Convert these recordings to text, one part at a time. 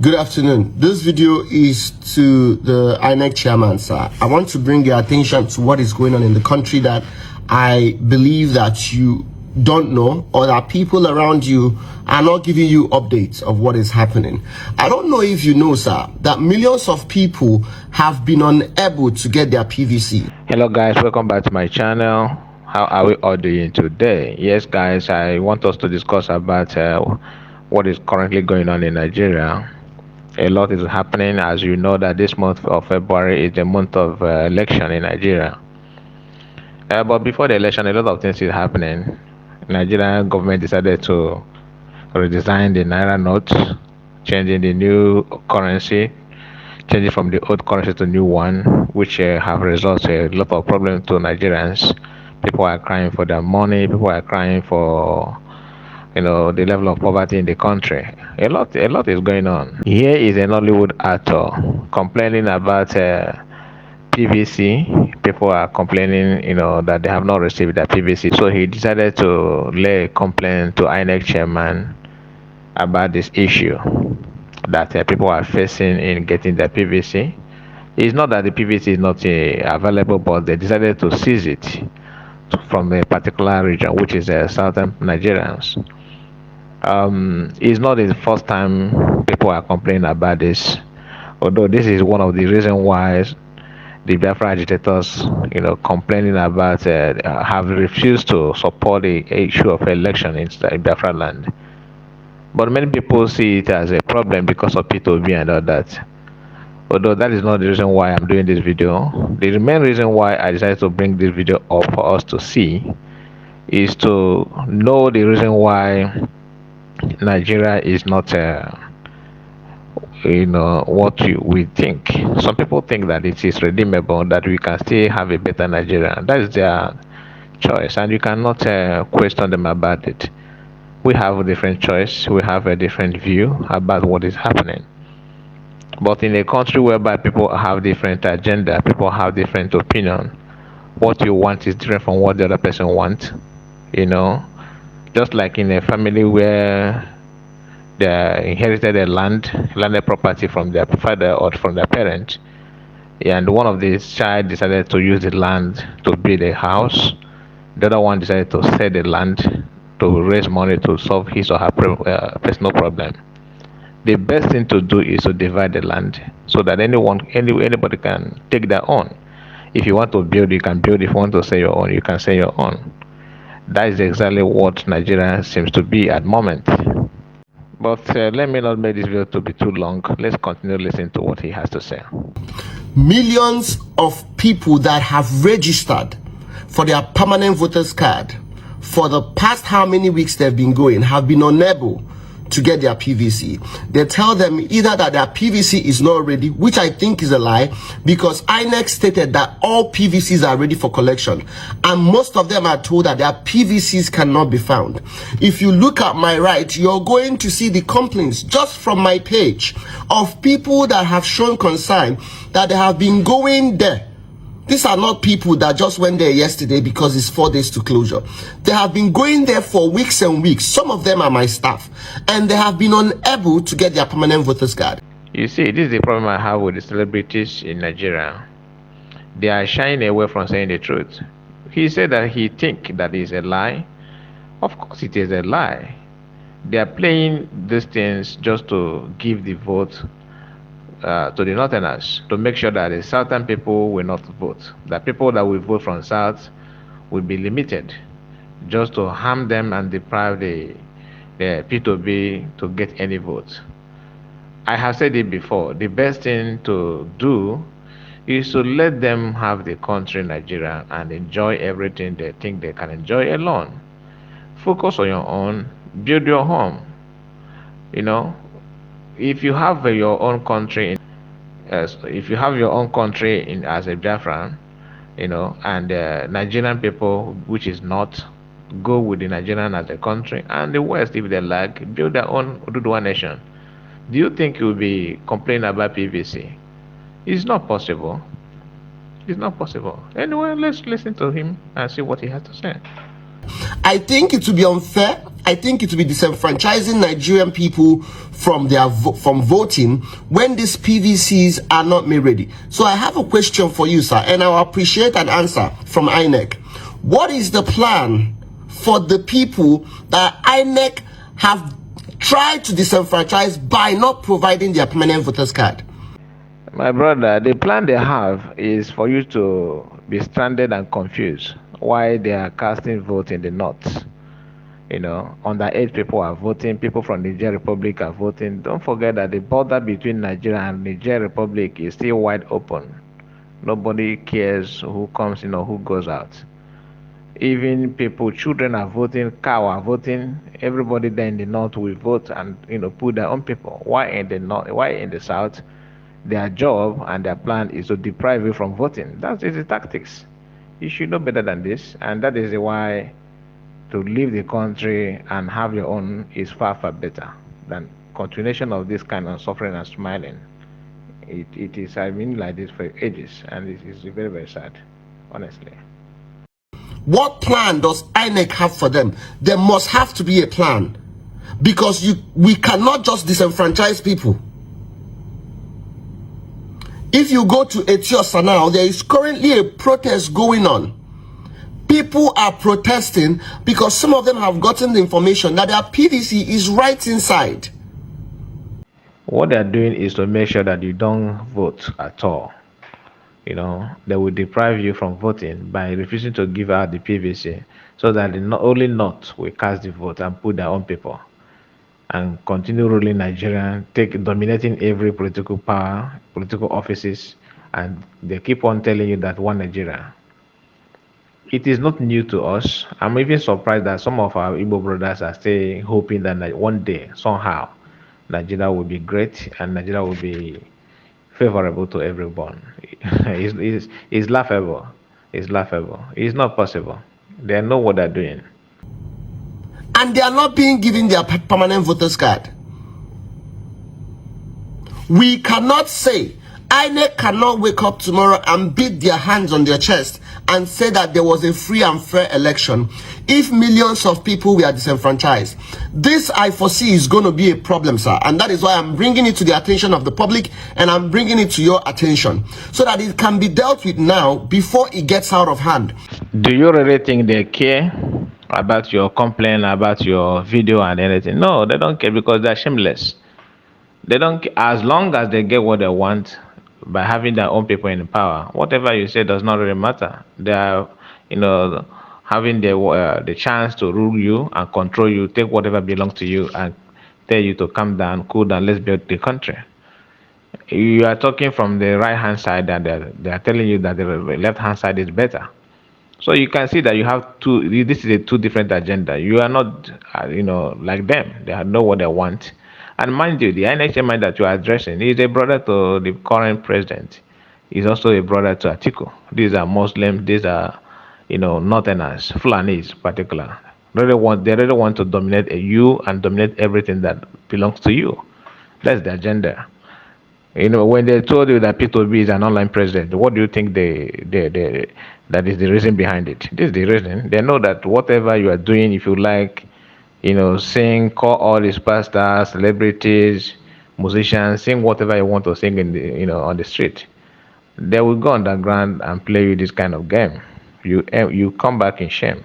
Good afternoon. This video is to the INEC chairman, sir. I want to bring your attention to what is going on in the country that I believe that you don't know, or that people around you are not giving you updates of what is happening. I don't know if you know, sir, that millions of people have been unable to get their PVC. Hello guys, welcome back to my channel. How are we all doing today? Yes guys, I want us to discuss about what is currently going on in Nigeria. A lot is happening. As you know, that this month of February is the month of election in Nigeria. But before the election, a lot of things is happening. Nigerian government decided to redesign the Naira note, changing the new currency, changing from the old currency to new one, which have resulted a lot of problems to Nigerians. People are crying for their money. People are crying for the level of poverty in the country. A lot is going on. Here is an Hollywood actor complaining about PVC. People are complaining, that they have not received their PVC. So he decided to lay a complaint to INEC chairman about this issue that people are facing in getting their PVC. It's not that the PVC is not available, but they decided to seize it from a particular region, which is southern Nigerians. It's not the first time people are complaining about this, although this is one of the reasons why the Biafra agitators, complaining about have refused to support the issue of election in Biafra land. But many people see it as a problem because of P2B and all that. Although that is not the reason why I'm doing this video. The main reason why I decided to bring this video up for us to see is to know the reason why Nigeria is not what we think. Some people think that it is redeemable, that we can still have a better Nigeria. That is their choice, and you cannot question them about it. We have a different choice. We have a different view about what is happening. But in a country whereby people have different agenda, people have different opinion, what you want is different from what the other person wants. Just like in a family where they inherited a landed property from their father or from their parent, and one of the child decided to use the land to build a house, the other one decided to sell the land to raise money to solve his or her personal problem. The best thing to do is to divide the land so that anybody can take their own. If you want to build, you can build. If you want to sell your own, you can sell your own. That is exactly what Nigeria seems to be at the moment. But let me not make this video to be too long. Let's continue listening to what he has to say. Millions of people that have registered for their permanent voters card for the past how many weeks they've been going have been unable to get their PVC. They tell them either that their PVC is not ready, which I think is a lie, because INEC stated that all PVCs are ready for collection, and most of them are told that their PVCs cannot be found. If you look at my right, you're going to see the complaints just from my page of people that have shown concern that they have been going there. These are not people that just went there yesterday because it's 4 days to closure. They have been going there for weeks and weeks. Some of them are my staff, and they have been unable to get their permanent voters card. You see, this is the problem I have with the celebrities in Nigeria. They are shying away from saying the truth. He said that he thinks that is a lie. Of course it is a lie. They are playing these things just to give the vote to the northerners, to make sure that the southern people will not vote. The people that will vote from south will be limited, just to harm them and deprive the P2B to get any votes. I have said it before, the best thing to do is to let them have the country Nigeria and enjoy everything they think they can enjoy alone. Focus on your own, build your home. If you have your own country, if you have your own country as a Biafran, and Nigerian people, which is not, go with the Nigerian as a country, and the West, if they like, build their own Ududua nation. Do you think you will be complaining about PVC? It's not possible. It's not possible. Anyway, let's listen to him and see what he has to say. I think it would be unfair I think it will be disenfranchising Nigerian people from from voting when these PVCs are not made ready. So I have a question for you, sir, and I'll appreciate an answer from INEC. What is the plan for the people that INEC have tried to disenfranchise by not providing their permanent voters card? My brother, the plan they have is for you to be stranded and confused why they are casting vote in the north. Underage people are voting, people from Niger Republic are voting. Don't forget that the border between Nigeria and Niger Republic is still wide open. Nobody cares who comes in or who goes out. Even people, children are voting, cow are voting. Everybody there in the north will vote and put their own people. Why in the north? Why in the south? Their job and their plan is to deprive you from voting. That is the tactics. You should know better than this, and that is why to leave the country and have your own is far better than continuation of this kind of suffering and smiling. It is, I mean, like this for ages, and it is very, very sad, honestly. What plan does INEC have for them? There must have to be a plan, because we cannot just disenfranchise people. If you go to Etiosa now, there is currently a protest going on. People are protesting because some of them have gotten the information that their PVC is right inside. What they're doing is to make sure that you don't vote at all. They will deprive you from voting by refusing to give out the PVC, so that the only North will cast the vote and put their own people and continue ruling Nigeria, dominating every political power, political offices, and they keep on telling you that one Nigeria. It is not new to us. I'm even surprised that some of our Igbo brothers are still hoping that one day, somehow, Nigeria will be great and Nigeria will be favorable to everyone. It's laughable. It's laughable. It's not possible. They know what they're doing. And they are not being given their permanent voters card. We cannot say, INEC cannot wake up tomorrow and beat their hands on their chest and say that there was a free and fair election if millions of people were disenfranchised. This, I foresee, is going to be a problem, sir, and that is why I'm bringing it to the attention of the public, and I'm bringing it to your attention so that it can be dealt with now before it gets out of hand. Do you really think they care about your complaint, about your video and anything? No, they don't care, because they're shameless. They don't, as long as they get what they want by having their own people in power. Whatever you say does not really matter. They are, having the chance to rule you and control you, take whatever belongs to you, and tell you to calm down, cool down, let's build the country. You are talking from the right hand side, and they are telling you that the left hand side is better. So you can see that you have two. This is a two different agenda. You are not, like them. They know what they want. And mind you, the INEC chairman that you are addressing is a brother to the current president. He's also a brother to Atiku. These are Muslims. These are, Northerners, Fulanis, particular. They really want to dominate you and dominate everything that belongs to you. That's the agenda. When they told you that P2B is an online president, what do you think that is the reason behind it? This is the reason. They know that whatever you are doing, if you like, sing, call all these pastors, celebrities, musicians, sing whatever you want to sing in the, on the street. They will go underground and play you this kind of game. You come back in shame.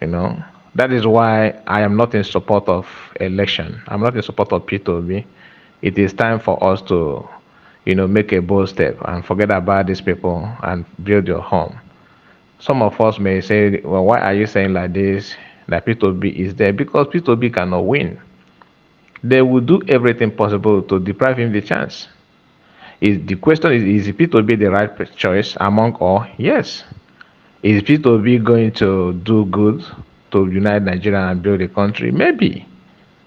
That is why I am not in support of election. I'm not in support of P2B. It is time for us to, make a bold step and forget about these people and build your home. Some of us may say, well, why are you saying like this, that P2B is there? Because P2B cannot win. They will do everything possible to deprive him the chance. The question is P2B the right choice among all? Yes. Is P2B going to do good to unite Nigeria and build a country? Maybe.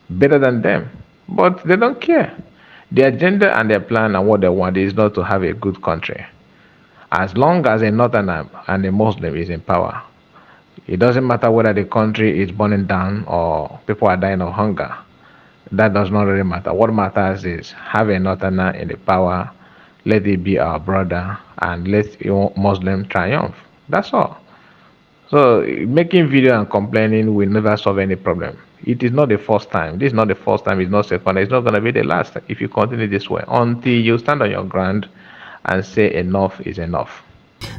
Better than them. But they don't care. Their agenda and their plan and what they want is not to have a good country. As long as a Northerner and a Muslim is in power, it doesn't matter whether the country is burning down or people are dying of hunger. That does not really matter. What matters is have a Northerner in the power, let it be our brother, and let Muslim triumph. That's all. So making video and complaining will never solve any problem. It is not the first time. This is not the first time. It's not second. It's not going to be the last if you continue this way until you stand on your ground and say enough is enough.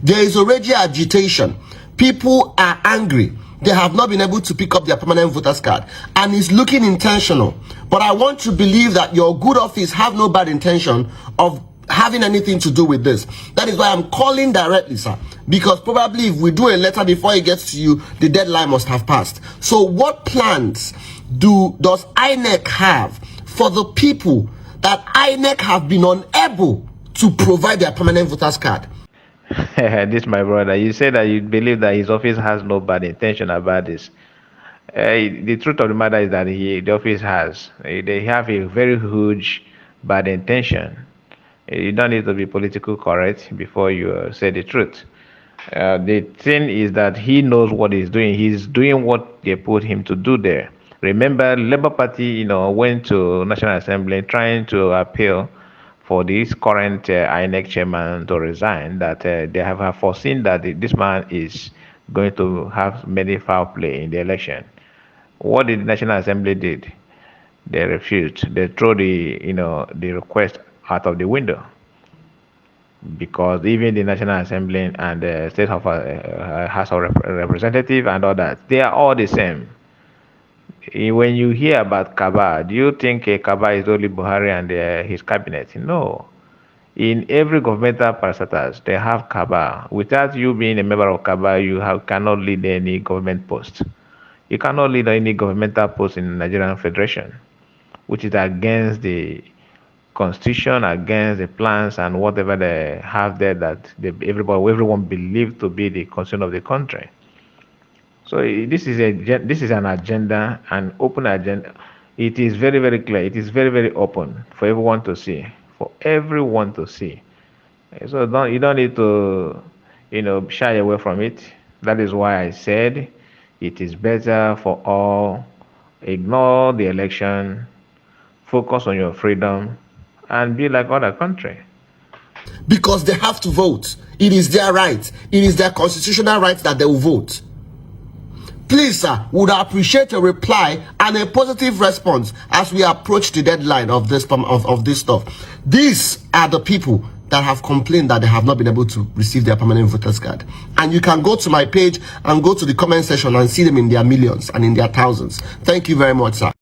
There is already agitation. People are angry. They have not been able to pick up their permanent voters card, and it's looking intentional. But I want to believe that your good office have no bad intention of having anything to do with this. That is why I'm calling directly, sir, because probably if we do a letter before it gets to you, the deadline must have passed. So what plans does INEC have for the people that INEC have been unable to provide their permanent voters card? This, my brother, you say that you believe that his office has no bad intention about this. The truth of the matter is that the office has. They have a very huge bad intention. You don't need to be politically correct before you say the truth. The thing is that he knows what he's doing. He's doing what they put him to do there. Remember, Labour Party, went to National Assembly trying to appeal for this current INEC chairman to resign. That they have foreseen that this man is going to have many foul play in the election. What did the National Assembly did? They refused. They threw the request out of the window, because even the National Assembly and the State of House of Representative and all that, they are all the same. When you hear about Kaba, do you think Kaba is only Buhari and his cabinet? No. In every governmental parastatals, they have Kaba. Without you being a member of Kaba, you cannot lead any government post. You cannot lead any governmental post in the Nigerian Federation, which is against the constitution, against the plans and whatever they have there that everyone believed to be the concern of the country. So this is an agenda, an open agenda. It is very, very clear. It is very, very open for everyone to see. For everyone to see. So you don't need to shy away from it. That is why I said it is better for all. Ignore the election, focus on your freedom, and be like other country. Because they have to vote. It is their right. It is their constitutional right that they will vote. Please, sir, would appreciate a reply and a positive response as we approach the deadline of this stuff. These are the people that have complained that they have not been able to receive their permanent voters card. And you can go to my page and go to the comment section and see them in their millions and in their thousands. Thank you very much, sir.